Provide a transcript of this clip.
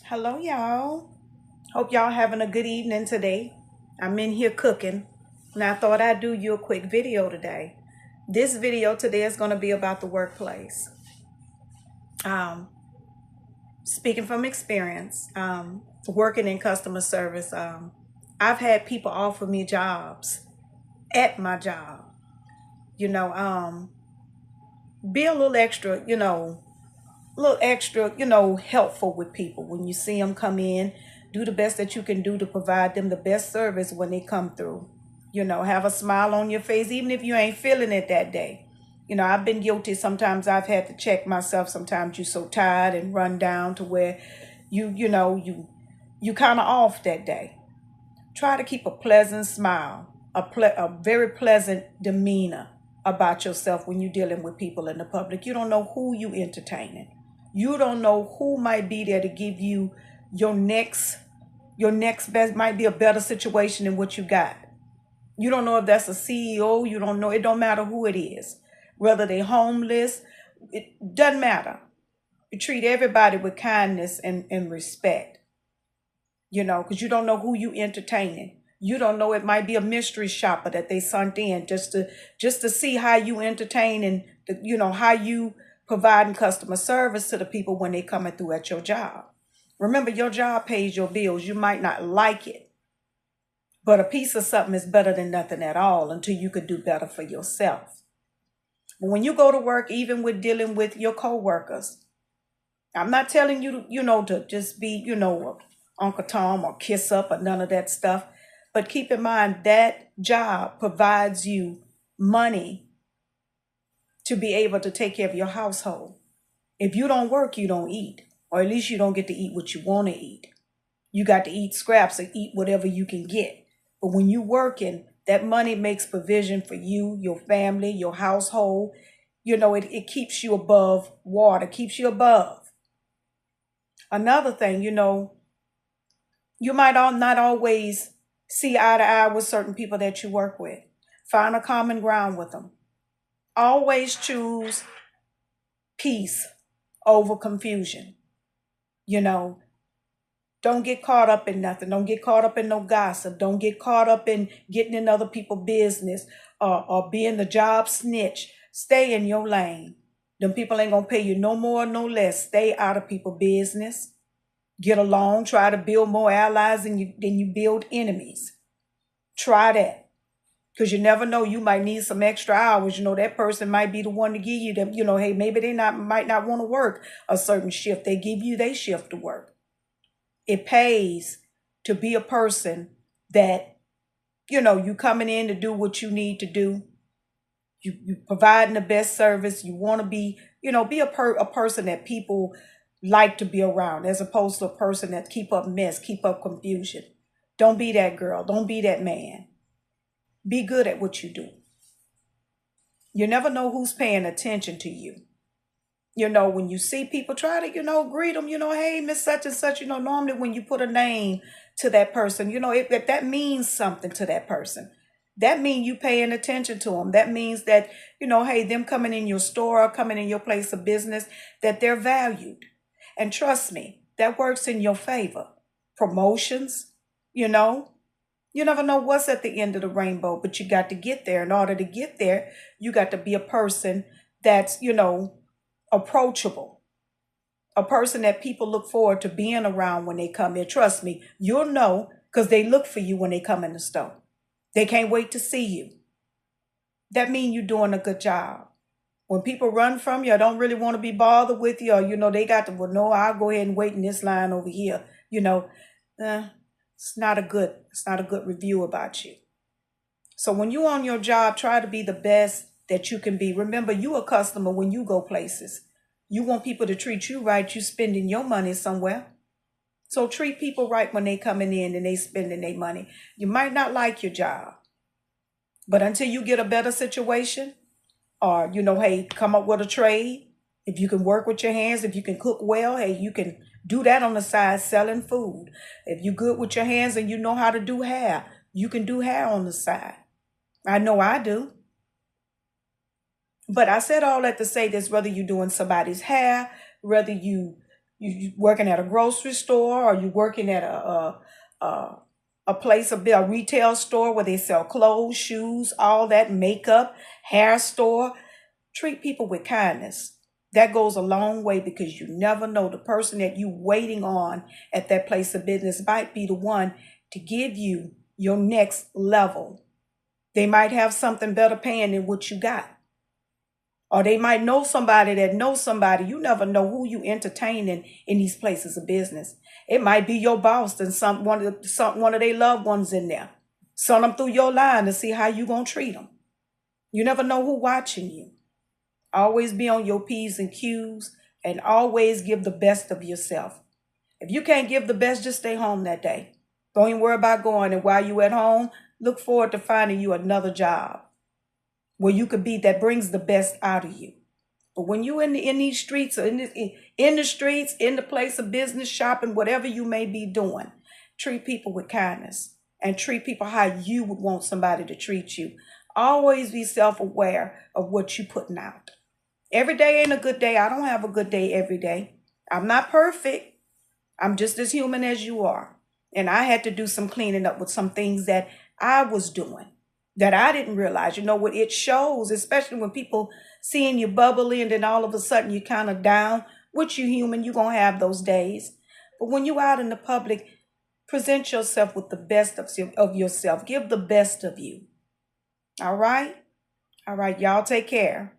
Hello, y'all. Hope y'all having a good evening today. I'm in here cooking, and I thought I'd do you a quick video today. This video today is going to be about the workplace. Um, Speaking from experience, working in customer service, I've had people offer me jobs at my job. You know, be a little extra, helpful with people when you see them come in. Do the best that you can do to provide them the best service when they come through. Have a smile on your face, even if you ain't feeling it that day. I've been guilty. Sometimes I've had to check myself. Sometimes you're so tired and run down to where you kind of off that day. Try to keep a pleasant smile, a very pleasant demeanor about yourself when you're dealing with people in the public. You don't know who you entertaining. You don't know who might be there to give you your next best, might be a better situation than what you got. You don't know if that's a CEO. You don't know. It don't matter who it is. Whether they homeless, it doesn't matter. You treat everybody with kindness and respect, because you don't know who you entertaining. You don't know, it might be a mystery shopper that they sent in just to see how you entertain and how you providing customer service to the people when they coming through at your job. Remember, your job pays your bills. You might not like it, but a piece of something is better than nothing at all until you could do better for yourself. But when you go to work, even with dealing with your coworkers, I'm not telling you, to just be, Uncle Tom or kiss up or none of that stuff. But keep in mind that job provides you money to be able to take care of your household. If you don't work, you don't eat, or at least you don't get to eat what you want to eat. You got to eat scraps or eat whatever you can get. But when you working, that money makes provision for you, your family, your household. It keeps you above water, keeps you above. Another thing, you might not always see eye to eye with certain people that you work with. Find a common ground with them. Always choose peace over confusion. Don't get caught up in nothing. Don't get caught up in no gossip. Don't get caught up in getting in other people's business or being the job snitch. Stay in your lane. Them people ain't going to pay you no more, no less. Stay out of people's business. Get along. Try to build more allies than you build enemies. Try that. Because you never know, you might need some extra hours. That person might be the one to give you them. Hey, maybe they might not want to work a certain shift. They give you their shift to work. It pays to be a person that, you coming in to do what you need to do. You providing the best service. You want to be, be a person that people like to be around, as opposed to a person that keep up mess, keep up confusion. Don't be that girl. Don't be that man. Be good at what you do. You never know who's paying attention to you. When you see people, try to, greet them, hey, Miss Such and Such, normally when you put a name to that person, if that means something to that person. That means you paying attention to them. That means that, hey, them coming in your store or coming in your place of business, that they're valued. And trust me, that works in your favor. Promotions, you never know what's at the end of the rainbow, but you got to get there. In order to get there, you got to be a person that's, approachable, a person that people look forward to being around when they come in. Trust me, you'll know because they look for you when they come in the store. They can't wait to see you. That means you're doing a good job. When people run from you or don't really want to be bothered with you, or, they got to, well, no, I'll go ahead and wait in this line over here. It's not a good review about you. So when you're on your job, try to be the best that you can be. Remember, you a customer when you go places. You want people to treat you right. You spending your money somewhere. So treat people right when they coming in and they spending their money. You might not like your job, but until you get a better situation or, hey, come up with a trade. If you can work with your hands, if you can cook well, hey, you can do that on the side selling food. If you're good with your hands and you know how to do hair, you can do hair on the side. I know I do. But I said all that to say this, whether you're doing somebody's hair, whether you You working at a grocery store, or you working at a place, a retail store where they sell clothes, shoes, all that, makeup, hair store. Treat people with kindness. That goes a long way, because you never know, the person that you waiting on at that place of business might be the one to give you your next level. They might have something better paying than what you got. Or they might know somebody that knows somebody. You never know who you entertaining in these places of business. It might be your boss and one of their loved ones in there. Send them through your line to see how you gonna treat them. You never know who watching you. Always be on your P's and Q's, and always give the best of yourself. If you can't give the best, just stay home that day. Don't even worry about going. And while you at home, look forward to finding you another job where you could be, that brings the best out of you. But when you in these streets, or in the streets, in the place of business, shopping, whatever you may be doing, treat people with kindness, and treat people how you would want somebody to treat you. Always be self-aware of what you're putting out. Every day ain't a good day. I don't have a good day every day. I'm not perfect. I'm just as human as you are. And I had to do some cleaning up with some things that I was doing that I didn't realize. You know what? It shows, especially when people seeing you bubbly and then all of a sudden you kind of down. Which you human, you're going to have those days. But when you out in the public, present yourself with the best of yourself. Give the best of you. All right? All right, y'all take care.